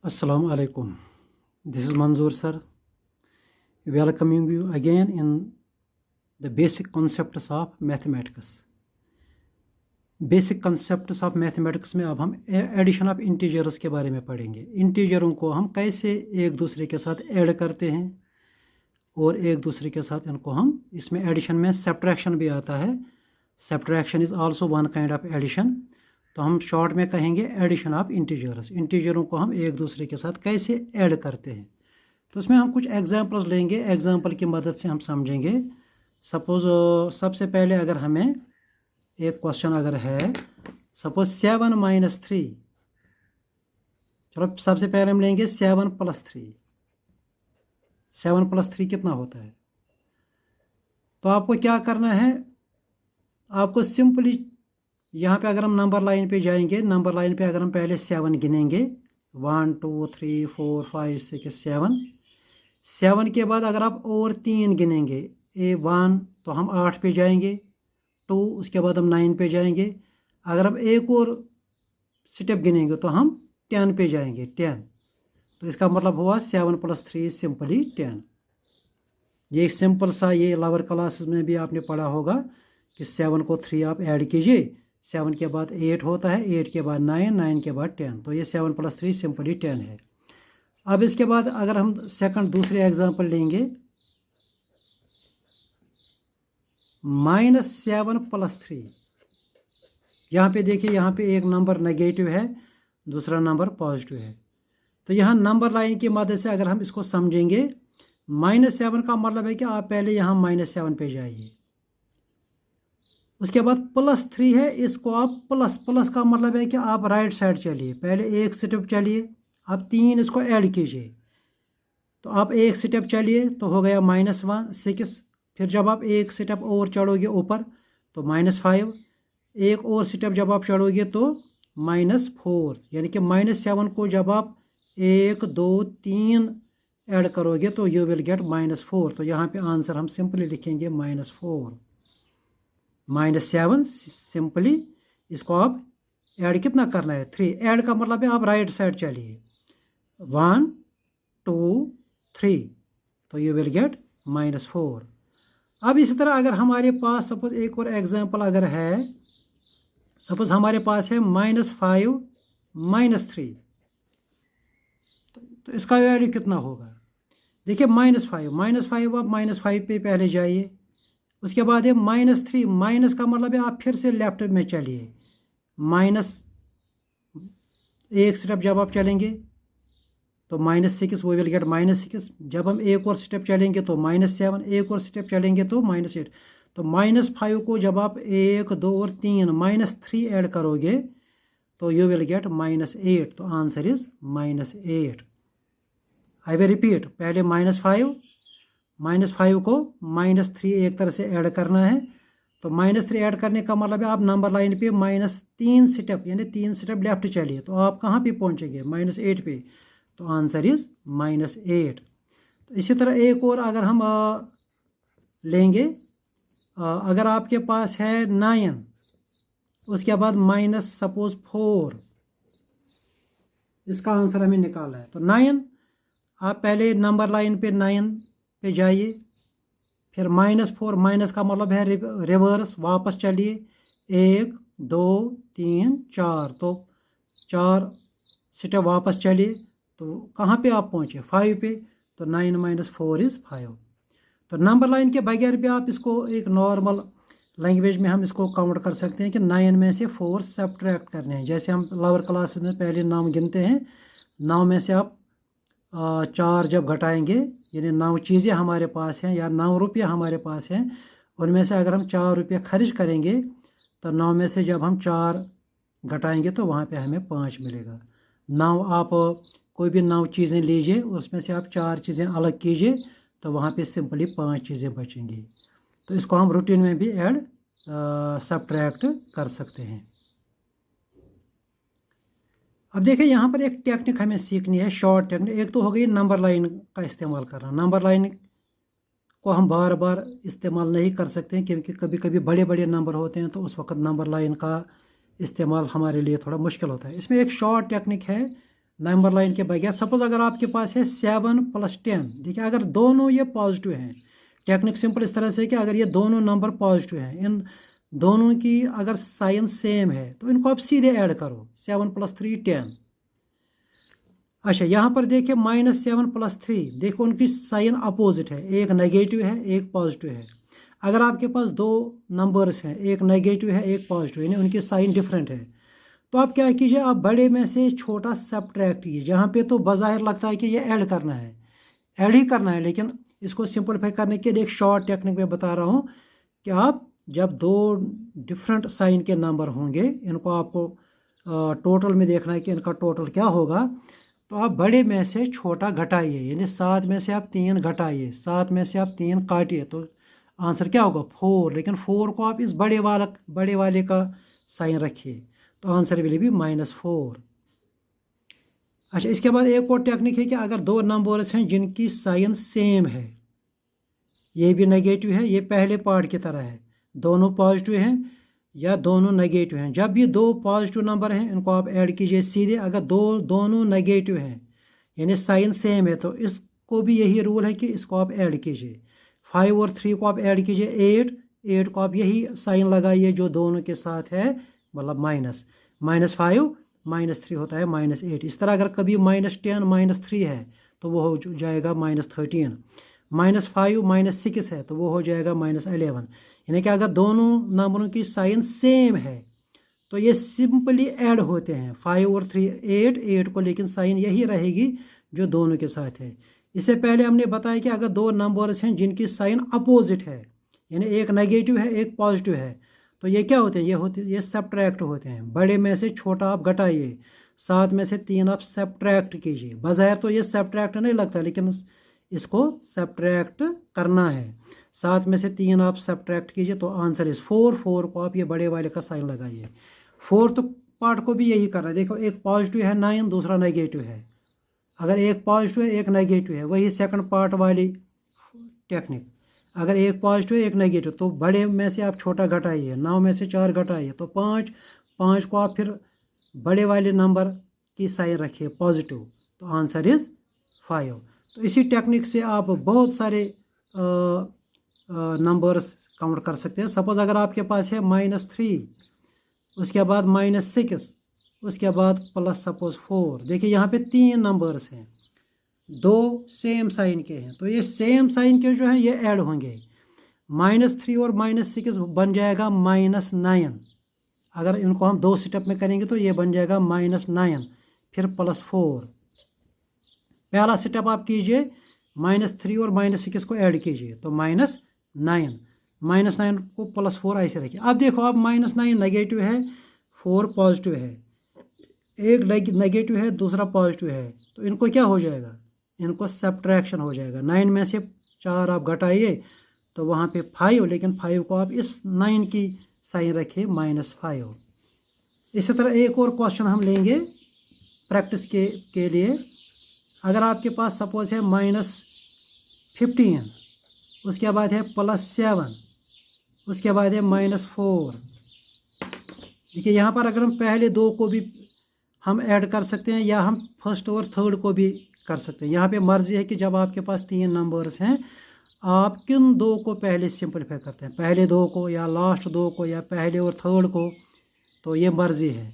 Assalamu alaikum. This is Manzoor sir, welcoming you again in the basic concepts of mathematics. Basic concepts of mathematics में अब हम addition of integers के बारे में पढ़ेंगे। इंटीजरों को हम कैसे एक दूसरे के साथ ऐड करते हैं और एक दूसरे के साथ इनको हम इसमें एडिशन में सब्ट्रैक्शन भी आता है। Subtraction is also one kind of addition. तो हम शॉर्ट में कहेंगे एडिशन ऑफ इंटीजर्स। इंटीजरों को हम एक दूसरे के साथ कैसे ऐड करते हैं, तो उसमें हम कुछ एग्जांपल्स लेंगे। एग्जांपल की मदद से हम समझेंगे। सपोज़ सबसे पहले अगर हमें एक क्वेश्चन अगर है, सपोज 7 - 3, चलो सबसे पहले हम लेंगे 7 + 3। 7 + 3 कितना होता है? तो आपको क्या करना है, आपको सिंपली यहाँ पे अगर हम नंबर लाइन पे जाएंगे, नंबर लाइन पे अगर हम पहले 7 गिनेंगे, 1 2 3 4 5 6 7। 7 के बाद अगर आप और 3 गिनेंगे, 1, तो हम 8 पे जाएंगे, 2, उसके बाद हम 9 पे जाएंगे। अगर हम एक और स्टेप गिनेंगे तो हम 10 पे जाएंगे, 10। तो इसका मतलब हुआ 7 + 3 सिंपली 10। ये सिंपल सा, ये लोअर क्लासेस में भी आपने पढ़ा होगा कि 7 को 3 आप ऐड कीजिए, 7 के बाद 8 होता है, 8 के बाद 9, 9 के बाद 10। तो ये 7 + 3 सिंपली 10 है। अब इसके बाद अगर हम दूसरे एग्जांपल लेंगे, -7 + 3। यहाँ पे देखिए, यहाँ पे एक नंबर नेगेटिव है, दूसरा नंबर पॉजिटिव है। तो यहाँ नंबर लाइन की मदद से अगर हम इसको समझेंगे, -7 का मतलब है कि आप पहले यहाँ -7 पे जाइए, उसके बाद +3 है, इसको आप प्लस का मतलब है कि आप राइट साइड चलिए, पहले एक स्टेप चलिए, अब 3 इसको ऐड कीजिए। तो आप एक स्टेप चलिए तो हो गया -1 6। फिर जब आप एक स्टेप और चढ़ोगे ऊपर तो -5। एक और स्टेप जब आप चढ़ोगे तो -4, यानी कि -7 को जब आप 1 2 3 ऐड करोगे तो यू विल गेट -4। तो यहाँ पे आंसर हम सिंपली लिखेंगे -4। -7 सिंपली इसको आप ऐड कितना करना है, 3। ऐड का मतलब है आप राइट साइड चलिए, 1 2 3, तो यू विल गेट -4। अब इसी तरह अगर हमारे पास सपोज एक और एग्जांपल अगर है, सपोज हमारे पास है -5 - 3। तो इसका वैल्यू कितना होगा? देखिए -5 आप -5 पे पहले जाइए, उसके बाद है -3। माइनस का मतलब है आप फिर से लेफ्ट में चलिए, माइनस एक स्टेप जब आप चलेंगे तो -6, वो विल गेट -6। जब हम एक और स्टेप चलेंगे तो -7, एक और स्टेप चलेंगे तो -8। तो -5 को जब आप 1 2 और 3 -3 ऐड करोगे तो यू विल गेट -8। तो answer is -8। I will repeat, पहले -5 को -3 एक तरह से ऐड करना है। तो -3 ऐड करने का मतलब है आप नंबर लाइन पे -3 स्टेप, यानी 3 स्टेप लेफ्ट चलिए, तो आप कहाँ पे पहुँचेंगे? -8 पे। तो आंसर इज -8। तो इसी तरह एक और अगर हम लेंगे, अगर आपके पास है 9, उसके बाद सपोज 4, इसका आंसर हमें निकालना है। तो 9 आप पहले नंबर लाइन पे 9 पे जाइए, फिर -4, माइनस का मतलब है रिवर्स, वापस चलिए, 1 2 3 4, तो 4 स्टेप वापस चलिए, तो कहाँ पे आप पहुँचे? 5 पे। तो 9 - 4 इज़ 5। तो नंबर लाइन के बगैर भी आप इसको एक नॉर्मल लैंग्वेज में हम इसको काउंट कर सकते हैं कि 9 में से 4 सब्ट्रैक्ट करने हैं। जैसे हम लोअर क्लासेस में पहले 9 गिनते हैं, 9 में से आप 4 जब घटाएंगे, यानी 9 चीज़ें हमारे पास हैं या 9 रुपये हमारे पास हैं, उनमें से अगर हम 4 रुपये खर्च करेंगे तो 9 में से जब हम 4 घटाएंगे तो वहाँ पे हमें 5 मिलेगा। 9 आप कोई भी 9 चीज़ें लीजिए, उसमें से आप 4 चीज़ें अलग कीजिए, तो वहाँ पे सिंपली 5 चीज़ें बचेंगी। तो इसको हम रूटीन में भी ऐड सब्ट्रैक्ट कर सकते हैं। अब देखिए, यहाँ पर एक टेक्निक हमें सीखनी है, शॉर्ट टेक्निक। एक तो हो गई नंबर लाइन का इस्तेमाल करना। नंबर लाइन को हम बार बार इस्तेमाल नहीं कर सकते हैं, क्योंकि कभी कभी बड़े बड़े नंबर होते हैं, तो उस वक्त नंबर लाइन का इस्तेमाल हमारे लिए थोड़ा मुश्किल होता है। इसमें एक शॉर्ट टेक्निक है नंबर लाइन के बगैर। सपोज अगर आपके पास है 7 + 10, देखिए अगर दोनों ये पॉजिटिव हैं, टेक्निक सिंपल इस तरह से कि अगर ये दोनों नंबर पॉजिटिव हैं, इन दोनों की अगर साइन सेम है तो इनको आप सीधे ऐड करो, 7 + 3 10। अच्छा यहाँ पर देखिए -7 + 3, देखो उनकी साइन अपोजिट है, एक नेगेटिव है एक पॉजिटिव है। अगर आपके पास दो नंबर्स हैं, एक नेगेटिव है एक पॉजिटिव, यानी उनकी साइन डिफरेंट है, तो आप क्या कीजिए, आप बड़े में से छोटा सब्ट्रैक्ट कीजिए। यहाँ पे तो बज़ाहिर लगता है कि ये ऐड करना है, ऐड ही करना है, लेकिन इसको सिंपलीफाई करने के लिए एक शॉर्ट टेक्निक में बता रहा हूँ कि आप जब दो डिफरेंट साइन के नंबर होंगे, इनको आपको टोटल में देखना है कि इनका टोटल क्या होगा, तो आप बड़े में से छोटा घटाइए, यानी 7 में से आप 3 घटाइए, 7 में से आप 3 काटिए, तो आंसर क्या होगा 4। लेकिन 4 को आप इस बड़े वाले का साइन रखिए, तो आंसर विल बी -4। अच्छा इसके बाद एक और टेक्निक है कि अगर दो नंबर्स हैं जिनकी साइन सेम है, ये भी नेगेटिव है, ये पहले पार्ट की तरह है, दोनों पॉजिटिव हैं या दोनों नेगेटिव हैं, जब ये दो पॉजिटिव नंबर हैं इनको आप ऐड कीजिए सीधे। अगर दोनों नेगेटिव हैं यानी साइन सेम है, तो इसको भी यही रूल है कि इसको आप ऐड कीजिए। 5 और 3 को आप ऐड कीजिए, 8 को आप यही साइन लगाइए जो दोनों के साथ है, मतलब -5 -3 होता है -8। इस तरह अगर कभी -10 -3 है तो वो हो जाएगा -13, -5 -6 है तो वो हो जाएगा -11। यानी कि अगर दोनों नंबरों की साइन सेम है तो ये सिंपली ऐड होते हैं, 5 और 3 8 को, लेकिन साइन यही रहेगी जो दोनों के साथ है। इससे पहले हमने बताया कि अगर दो नंबर्स हैं जिनकी साइन अपोजिट है, यानी एक नेगेटिव है एक पॉजिटिव है, तो ये क्या होते हैं, ये सब्ट्रैक्ट होते हैं। बड़े में से छोटा आप घटाइए, 7 में से 3 आप सब्ट्रैक्ट कीजिए। बज़ाहिर तो ये सब्ट्रैक्ट नहीं लगता, लेकिन इसको सब्ट्रैक्ट करना है। 7 में से 3 आप सब्ट्रैक्ट कीजिए तो आंसर इस 4 को आप ये बड़े वाले का साइन लगाइए। 4th पार्ट को भी यही करना है। देखो एक पॉजिटिव है 9, दूसरा नेगेटिव है। अगर एक पॉजिटिव है एक नेगेटिव है, वही सेकंड पार्ट वाली टेक्निक। अगर एक पॉजिटिव है एक नेगेटिव, तो बड़े में से आप छोटा घटाइए, 9 में से 4 घटाइए तो 5 को आप फिर बड़े वाले नंबर की साइन रखिए पॉजिटिव, तो आंसर इज़ 5। तो इसी टेक्निक से आप बहुत सारे नंबर्स काउंट कर सकते हैं। सपोज अगर आपके पास है -3, उसके बाद -6, उसके बाद प्लस सपोज 4। देखिए यहाँ पे 3 नंबर्स हैं, दो सेम साइन के हैं, तो ये सेम साइन के जो हैं ये ऐड होंगे। -3 और -6 बन जाएगा -9। अगर इनको हम 2 स्टेप में करेंगे तो ये बन जाएगा -9 फिर +4। पहला स्टेप आप कीजिए, -3 और -6 को ऐड कीजिए तो -9 को +4 ऐसे रखिए। अब देखो अब -9 नेगेटिव है, 4 पॉजिटिव है, एक नेगेटिव है दूसरा पॉजिटिव है, तो इनको क्या हो जाएगा, इनको सब्ट्रैक्शन हो जाएगा। 9 में से 4 आप घटाइए तो वहाँ पे 5, लेकिन 5 को आप इस 9 की साइन रखिए -5। इसी तरह एक और क्वेश्चन हम लेंगे प्रैक्टिस के लिए। अगर आपके पास सपोज है -15, उसके बाद है +7, उसके बाद है -4। देखिए यहाँ पर अगर हम पहले दो को भी हम ऐड कर सकते हैं या हम फर्स्ट और थर्ड को भी कर सकते हैं। यहाँ पे मर्जी है कि जब आपके पास 3 नंबर्स हैं आप किन दो को पहले सिंपलीफाई करते हैं, पहले दो को या लास्ट दो को या पहले और थर्ड को, तो ये मर्जी है।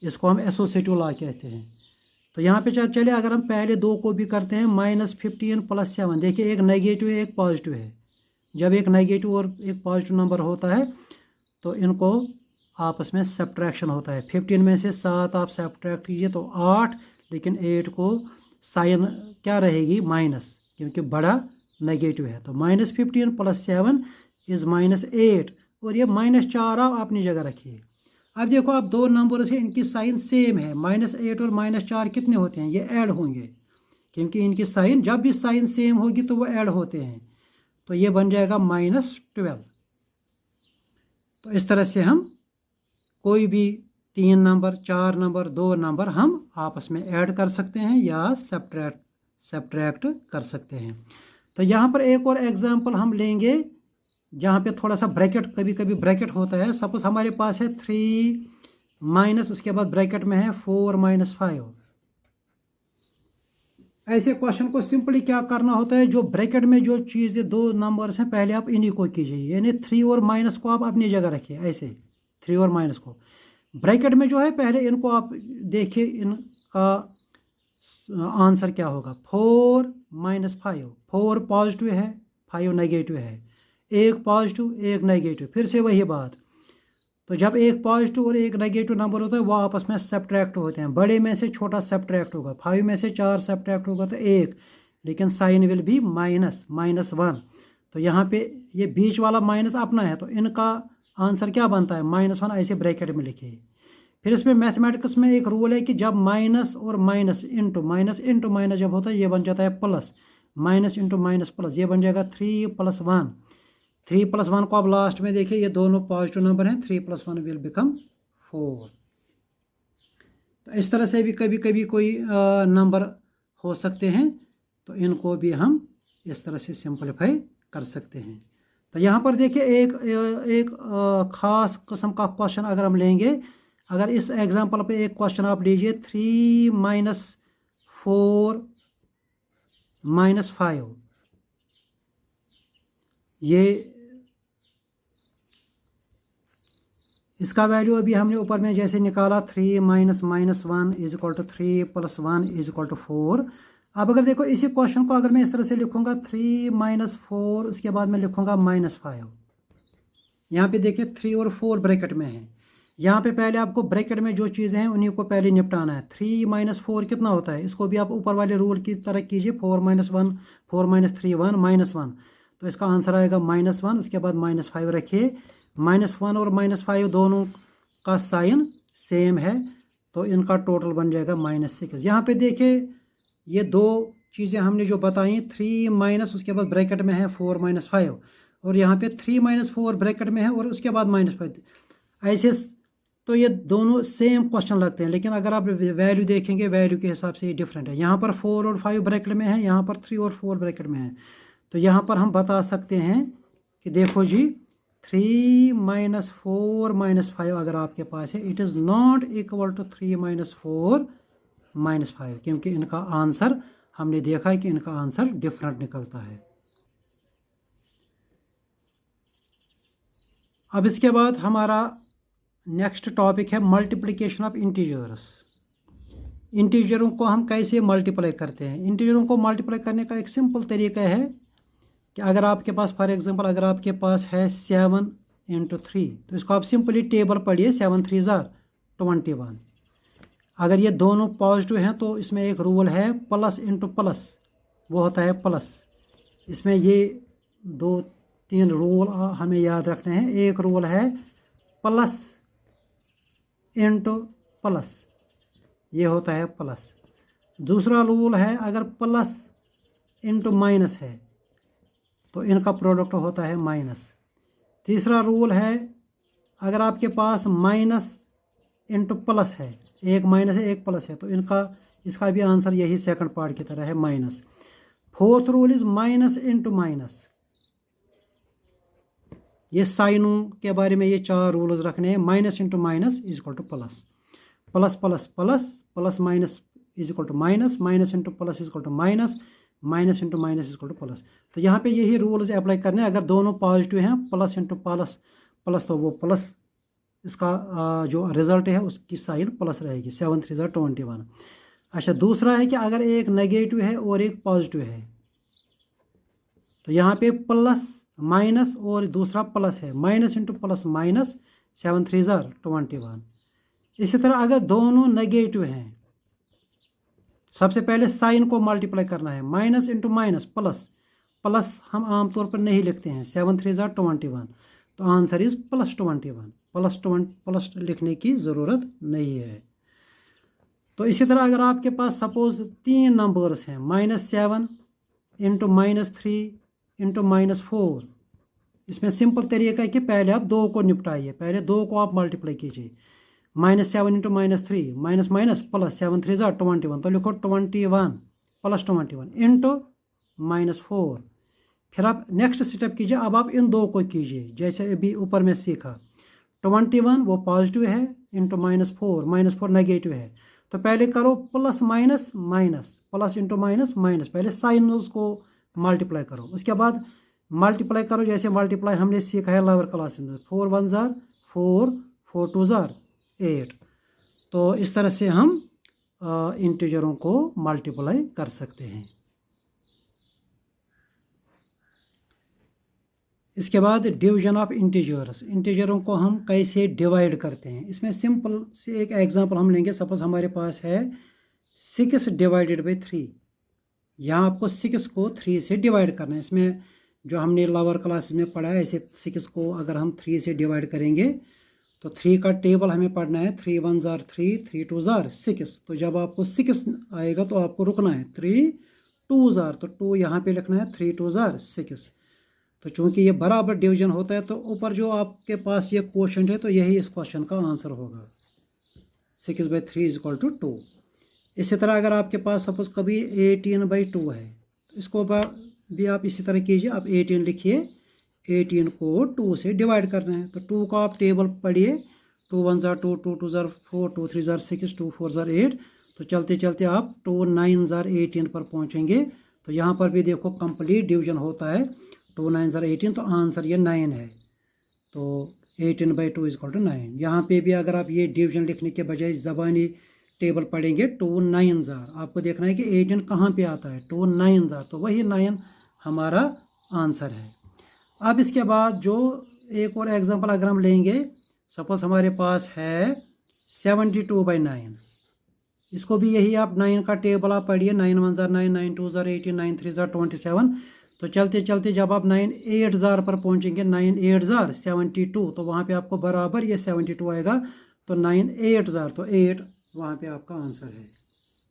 इसको हम एसोसिएटिव लॉ कहते हैं। तो यहाँ पे चलिए अगर हम पहले दो को भी करते हैं, -15 + 7। देखिए एक नेगेटिव है एक पॉजिटिव है। जब एक नेगेटिव और एक पॉजिटिव नंबर होता है तो इनको आपस में सब्ट्रैक्शन होता है। 15 में से 7 आप सब्ट्रैक्ट कीजिए तो 8, लेकिन 8 को साइन क्या रहेगी माइनस, क्योंकि बड़ा नेगेटिव है। तो -15 + 7 इज़ -8, और ये -4 आप अपनी जगह रखिए। अब देखो आप दो नंबर से इनकी साइन सेम है, -8 और -4 कितने होते हैं, ये ऐड होंगे, क्योंकि इनकी साइन जब भी साइन सेम होगी तो वो ऐड होते हैं, तो ये बन जाएगा -12। तो इस तरह से हम कोई भी 3 नंबर 4 नंबर 2 नंबर हम आपस में ऐड कर सकते हैं या सब्ट्रैक्ट कर सकते हैं। तो यहाँ पर एक और एग्जांपल हम लेंगे जहाँ पे थोड़ा सा ब्रैकेट, कभी कभी ब्रैकेट होता है। सपोज हमारे पास है 3 माइनस, उसके बाद ब्रैकेट में है 4 - 5। ऐसे क्वेश्चन को सिंपली क्या करना होता है, जो ब्रैकेट में जो चीज़ें दो नंबर्स हैं पहले आप इन्हीं को कीजिए, यानी 3 और माइनस को आप अपनी जगह रखिए, ऐसे 3 और माइनस को ब्रैकेट में जो है पहले इनको आप देखिए, इनका आंसर क्या होगा। 4 - 5, 4 पॉजिटिव है 5 नेगेटिव है, एक पॉजिटिव एक नेगेटिव, फिर से वही बात। तो जब एक पॉजिटिव और एक नेगेटिव नंबर होता है वो आपस में सब्ट्रैक्ट होते हैं, बड़े में से छोटा सब्ट्रैक्ट होगा, 5 में से 4 सब्ट्रैक्ट होगा तो 1, लेकिन साइन विल बी -1। तो यहाँ पे ये बीच वाला माइनस अपना है, तो इनका आंसर क्या बनता है -1, ऐसे ब्रैकेट में लिखिए। फिर इसमें मैथमेटिक्स में एक रूल है कि जब माइनस और माइनस इंटू माइनस जब होता है ये बन जाता है plus, minus into minus plus, ये बन जाएगा 3 + 1। 3 + 1 को आप लास्ट में देखिए, ये दोनों पॉजिटिव नंबर हैं, 3 + 1 विल बिकम 4। तो इस तरह से भी कभी कभी कोई नंबर हो सकते हैं, तो इनको भी हम इस तरह से सिंपलीफाई कर सकते हैं। तो यहाँ पर देखिए एक ख़ास किस्म का क्वेश्चन अगर हम लेंगे, अगर इस एग्जांपल पे एक क्वेश्चन आप लीजिए, 3 - 4 - 5, ये इसका वैल्यू अभी हमने ऊपर में जैसे निकाला, 3 - -1 = 3 + 1 = 4। अब अगर देखो इसी क्वेश्चन को अगर मैं इस तरह से लिखूंगा, 3 - 4, उसके बाद मैं लिखूंगा -5। यहाँ पे देखिए 3 और 4 ब्रैकेट में है, यहाँ पे पहले आपको ब्रैकेट में जो चीज़ें हैं उन्हीं को पहले निपटाना है। 3 - 4 कितना होता है, इसको भी आप ऊपर वाले रूल की तरह कीजिए, 4 - 1 4 - 3 1 -1, तो इसका आंसर आएगा -1। उसके बाद -5 रखिए, -1 और -5 दोनों का साइन सेम है, तो इनका टोटल बन जाएगा -6। यहाँ पे देखिए ये दो चीज़ें हमने जो बताई, 3 माइनस उसके बाद ब्रैकेट में है 4 - 5, और यहाँ पे 3 - 4 ब्रैकेट में है और उसके बाद -5, ऐसे तो ये दोनों सेम क्वेश्चन लगते हैं, लेकिन अगर आप वैल्यू देखेंगे वैल्यू के हिसाब से ये डिफरेंट है। यहाँ पर 4 और 5 ब्रैकेट में है, यहाँ पर 3 और 4 ब्रैकेट में है। तो यहाँ पर हम बता सकते हैं कि देखो जी, 3 - 4 - 5 अगर आपके पास है, it is not equal to 3 - 4 - 5, क्योंकि इनका आंसर हमने देखा है कि इनका आंसर डिफरेंट निकलता है। अब इसके बाद हमारा नेक्स्ट टॉपिक है मल्टीप्लिकेशन ऑफ इंटीजर्स। इंटीजरों को हम कैसे मल्टीप्लाई करते हैं। इंटीजरों को मल्टीप्लाई करने का एक सिंपल तरीका है कि अगर आपके पास फॉर एग्जांपल अगर आपके पास है 7 × 3, तो इसको आप सिंपली टेबल पढ़िए, 7 3 = 21। अगर ये दोनों पॉजिटिव हैं तो इसमें एक रूल है प्लस इंटू प्लस, वो होता है प्लस। इसमें ये 2-3 रूल हमें याद रखने हैं। एक रूल है प्लस इंटू प्लस, ये होता है प्लस। दूसरा रूल है अगर प्लस इंटू माइनस है तो इनका प्रोडक्ट होता है माइनस। तीसरा रूल है अगर आपके पास माइनस इंटू प्लस है, एक माइनस है एक प्लस है, तो इसका भी आंसर यही सेकंड पार्ट की तरह है, minus. Fourth rule is minus into minus. ये साइनों के बारे में ये 4 रूल्स रखने हैं। Minus into minus is equal to plus, plus plus plus, plus minus is equal to minus, minus into plus is equal to minus, minus into minus is equal to plus. तो यहाँ पे यही rules apply करने हैं। अगर दोनों positive हैं, plus into plus plus, तो वो प्लस, इसका जो रिजल्ट है उसकी साइन प्लस रहेगी। 7 3 = 21। अच्छा, दूसरा है कि अगर एक नेगेटिव है और एक पॉजिटिव है, तो यहाँ पे प्लस माइनस और दूसरा प्लस है, माइनस इंटू प्लस माइनस, 7 3 = 21। इसी तरह अगर दोनों नेगेटिव हैं, सबसे पहले साइन को मल्टीप्लाई करना है, minus into minus plus, plus हम आमतौर पर नहीं लिखते हैं, 7 3 = 21, तो आंसर इज +21। प्लस लिखने की ज़रूरत नहीं है। तो इसी तरह अगर आपके पास सपोज 3 नंबर्स हैं, -7 इंटू -3 इंटू -4, इसमें सिंपल तरीका है कि पहले आप 2 को निपटाइए, पहले 2 को आप मल्टीप्लाई कीजिए। -7 इंटू -3, माइनस माइनस प्लस, 7 3 = 21, तो लिखो 21 + 21 इंटू -4। फिर आप नेक्स्ट स्टेप कीजिए, अब आप इन 2 को कीजिए जैसे अभी ऊपर में सीखा। 21 वो पॉजिटिव है इंटू -4 नेगेटिव है, तो पहले करो plus minus minus, plus into minus minus, पहले साइनस को मल्टीप्लाई करो, उसके बाद मल्टीप्लाई करो जैसे मल्टीप्लाई हमने सीखा है लोअर क्लास में, 4 1 जार 4, 4 2 जार 8। तो इस तरह से हम इंटीजरों को मल्टीप्लाई कर सकते हैं। इसके बाद डिवीजन ऑफ इंटीजर्स, इंटीजरों को हम कैसे डिवाइड करते हैं। इसमें सिंपल से एक एग्जांपल हम लेंगे। सपोज हमारे पास है 6 डिवाइडेड बाई 3। यहाँ आपको 6 को 3 से डिवाइड करना है। इसमें जो हमने लोअर क्लास में पढ़ा है, ऐसे 6 को अगर हम 3 से डिवाइड करेंगे तो 3 का टेबल हमें पढ़ना है। 3 1 जार 3, 3 2 जार 6। तो जब आपको 6 आएगा तो आपको रुकना है। 3 2 जार, तो 2 यहाँ पे लिखना है, 3 2 जार 6। तो चूंकि ये बराबर डिवीजन होता है तो ऊपर जो आपके पास ये क्वोशंट है तो यही इस क्वेश्चन का आंसर होगा। 6/3 इज इक्वल टू 2। इसी तरह अगर आपके पास सपोज कभी 18/2 है तो इसको भी आप इसी तरह कीजिए। आप 18 लिखिए, 18 को 2 से डिवाइड करना है। तो 2 का आप टेबल पढ़िए, 2 1 जार 2, 2 2 जार 4, 2 3 जार 6, 2 4 जार 8। तो चलते चलते आप 2 9 जार 18 पर पहुँचेंगे। तो यहाँ पर भी देखो कंप्लीट डिवीजन होता है। 2 9 जार 18, तो आंसर ये 9 है। तो 18/2 इज इक्वल टू 9। यहाँ पे भी अगर आप ये डिवीजन लिखने के बजाय ज़बानी टेबल पढ़ेंगे, 2 9 जार, आपको देखना है कि 18 कहाँ पे आता है, 2 9 जार, तो वही 9 हमारा आंसर है। अब इसके बाद जो एक और एग्जांपल अगर हम लेंगे, सपोज हमारे पास है 72/9। इसको भी यही आप 9 का टेबल आप पढ़िए। 9 1 जार 9, 9 2 जार 18, 9 3 जार 27। तो चलते चलते जब आप 9 8 जार पर पहुंचेंगे, 9 8 जार 72, तो वहाँ पे आपको बराबर ये 72 आएगा। तो 9 8 जार, तो 8 वहाँ पे आपका आंसर है।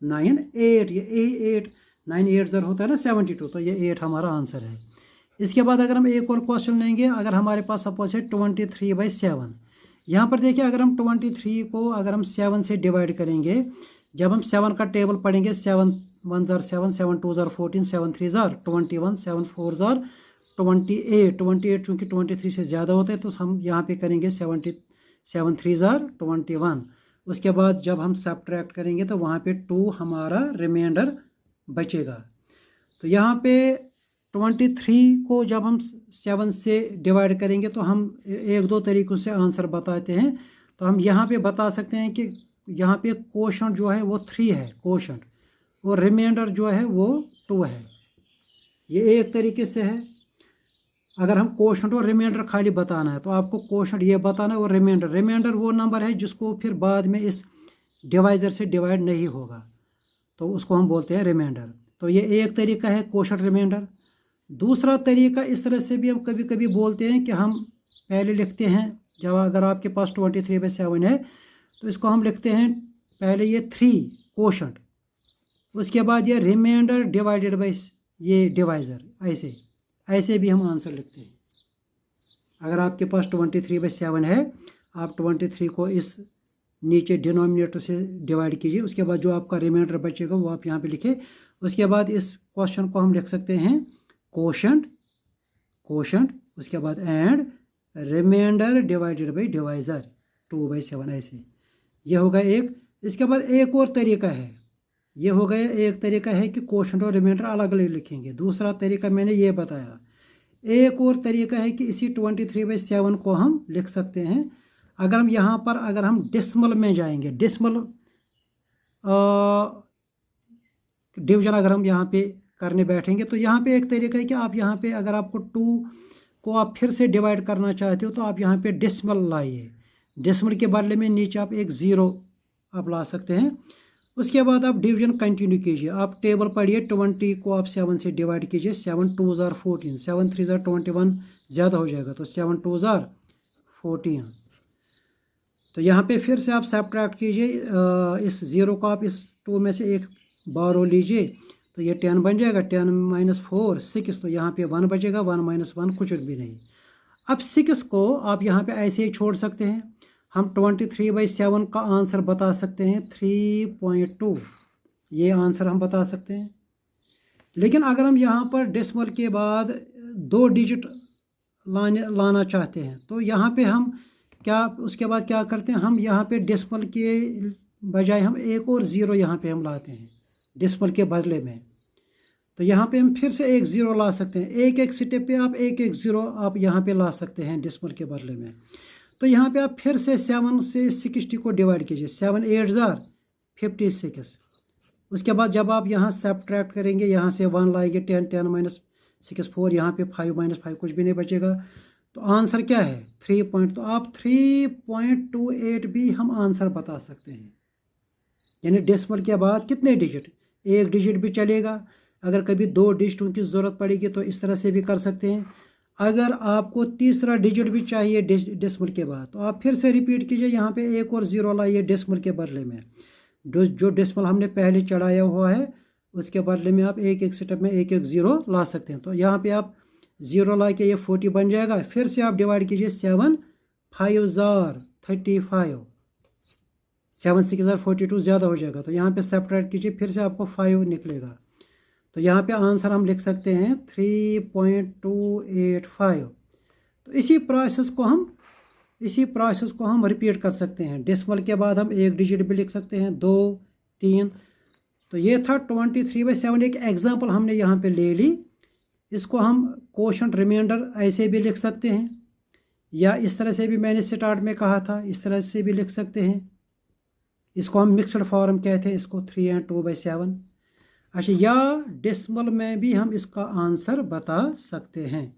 9 8, ये 8 9 8 जार होता है ना 72, तो ये 8 हमारा आंसर है। इसके बाद अगर हम एक और क्वेश्चन लेंगे, अगर हमारे पास सपोज है 23/7। यहाँ पर देखिए अगर हम 23 को अगर हम 7 से डिवाइड करेंगे, जब हम 7 का टेबल पढ़ेंगे, 7 1 जार 7, 7 2 जार 14, 7 3 जार 21, 7 4 जार 28। 28 चूँकि 23 से ज़्यादा होता है तो हम यहाँ पे करेंगे 7 3 जार 21। उसके बाद जब हम सब्ट्रैक्ट करेंगे तो वहाँ पे 2 हमारा रिमाइंडर बचेगा। तो यहाँ पे 23 को जब हम 7 से डिवाइड करेंगे तो हम एक दो तरीक़ों से आंसर बताते हैं। तो हम यहाँ पे बता सकते हैं कि यहाँ पे क्वोशंट जो है वो 3 है क्वोशंट, और रिमाइंडर जो है वो 2 है। ये एक तरीके से है। अगर हम क्वोशंट और रिमाइंडर खाली बताना है तो आपको क्वोशंट ये बताना है, और रिमाइंडर वो नंबर है जिसको फिर बाद में इस डिवाइज़र से डिवाइड नहीं होगा, तो उसको हम बोलते हैं रिमाइंडर। तो ये एक तरीका है क्वोशंट रिमाइंडर। दूसरा तरीका इस तरह से भी हम कभी कभी बोलते हैं कि हम पहले लिखते हैं, जब अगर आपके पास 23/7 है तो इसको हम लिखते हैं पहले ये 3 क्वोशंट, उसके बाद ये रिमाइंडर डिवाइडेड बाई ये डिवाइज़र। ऐसे भी हम आंसर लिखते हैं। अगर आपके पास 23/7 है, आप 23 को इस नीचे डिनोमिनेटर से डिवाइड कीजिए, उसके बाद जो आपका रिमाइंडर बचेगा वो आप यहाँ पे लिखें। उसके बाद इस क्वेश्चन को हम लिख सकते हैं क्वोशंट, उसके बाद and remainder divided by divisor 2/7। ऐसे ये होगा एक। इसके बाद एक और तरीका है, ये हो गया एक तरीका है कि क्वोशंट और रिमाइंडर अलग अलग लिखेंगे। दूसरा तरीका मैंने ये बताया। एक और तरीका है कि इसी 23/7 को हम लिख सकते हैं। अगर हम यहाँ पर अगर हम डेसिमल में जाएंगे, डेसिमल डिवीजन अगर हम यहाँ पे करने बैठेंगे तो यहाँ पे एक तरीका है कि आप यहाँ पे अगर आपको 2 को आप फिर से डिवाइड करना चाहते हो तो आप यहाँ पे डेसिमल लाइए। डेसिमल के बदले में नीचे आप एक 0 आप ला सकते हैं। उसके बाद आप डिवीजन कंटिन्यू कीजिए। आप टेबल पढ़िए, 20 को आप 7 से डिवाइड कीजिए। 7 2 जार 14, 7 3 जार 21 ज़्यादा हो जाएगा, तो 7 2 जार 14। तो यहाँ पे फिर से आप सब्ट्रैक्ट कीजिए, इस 0 को आप इस 2 में से एक बारो लीजिए, तो ये 10 बन जाएगा। 10 - 4 6, तो यहाँ पे 1 बचेगा। 1 - 1 कुछ भी नहीं। अब 6 को आप यहाँ पे ऐसे ही छोड़ सकते हैं। हम 23/7 का आंसर बता सकते हैं 3.2, ये आंसर हम बता सकते हैं। लेकिन अगर हम यहाँ पर डेसिमल के बाद 2 डिजिट लाना चाहते हैं तो यहाँ पे हम क्या उसके बाद क्या करते हैं, हम यहाँ पे डेसिमल के बजाय हम एक और ज़ीरो यहाँ पे हम लाते हैं डेसिमल के बदले में। तो यहाँ पे हम फिर से एक ज़ीरो ला सकते हैं, एक एक स्टेप पे आप एक एक ज़ीरो आप यहाँ पे ला सकते हैं डेसिमल के बदले में। तो यहाँ पे आप फिर से 7 से 60 को डिवाइड कीजिए, 7 8 ज़ार 56। उसके बाद जब आप यहाँ सब्ट्रैक्ट करेंगे, यहाँ से 1 लाएंगे, 10 10 माइनस 6 4, यहाँ पे 5 माइनस 5 कुछ भी नहीं बचेगा। तो आंसर क्या है 3 पॉइंट। तो आप 3.28 भी हम आंसर बता सकते हैं। यानी डेसिमल के बाद कितने डिजिट, एक डिजिट भी चलेगा। अगर कभी 2 डिजिटों की ज़रूरत पड़ेगी तो इस तरह से भी कर सकते हैं। अगर आपको तीसरा डिजिट भी चाहिए डेसिमल के बाद तो आप फिर से रिपीट कीजिए, यहाँ पे एक और ज़ीरो लाइए डेसिमल के बदले में। जो डेसिमल हमने पहले चढ़ाया हुआ है उसके बदले में आप एक एक स्टेप में एक एक ज़ीरो ला सकते हैं। तो यहाँ पे आप ज़ीरो ला के ये 40 बन जाएगा। फिर से आप डिवाइड कीजिए, 7 5 ज़ार 35, 7 6 ज़ार 42 ज़्यादा हो जाएगा। तो यहाँ पे सब्ट्रैक्ट कीजिए, फिर से आपको 5 निकलेगा। तो यहाँ पे आंसर हम लिख सकते हैं 3.285। तो इसी प्रोसेस को हम रिपीट कर सकते हैं। डेसिमल के बाद हम एक डिजिट भी लिख सकते हैं, 2 3। तो ये था 23/7, एक एग्जांपल हमने यहाँ पे ले ली। इसको हम कोशंट रिमाइंडर ऐसे भी लिख सकते हैं, या इस तरह से भी मैंने स्टार्ट में कहा था, इस तरह से भी लिख सकते हैं। इसको हम मिक्सड फॉर्म कहते हैं, इसको 3 and 2/7। अच्छा, या डेसिमल में भी हम इसका आंसर बता सकते हैं।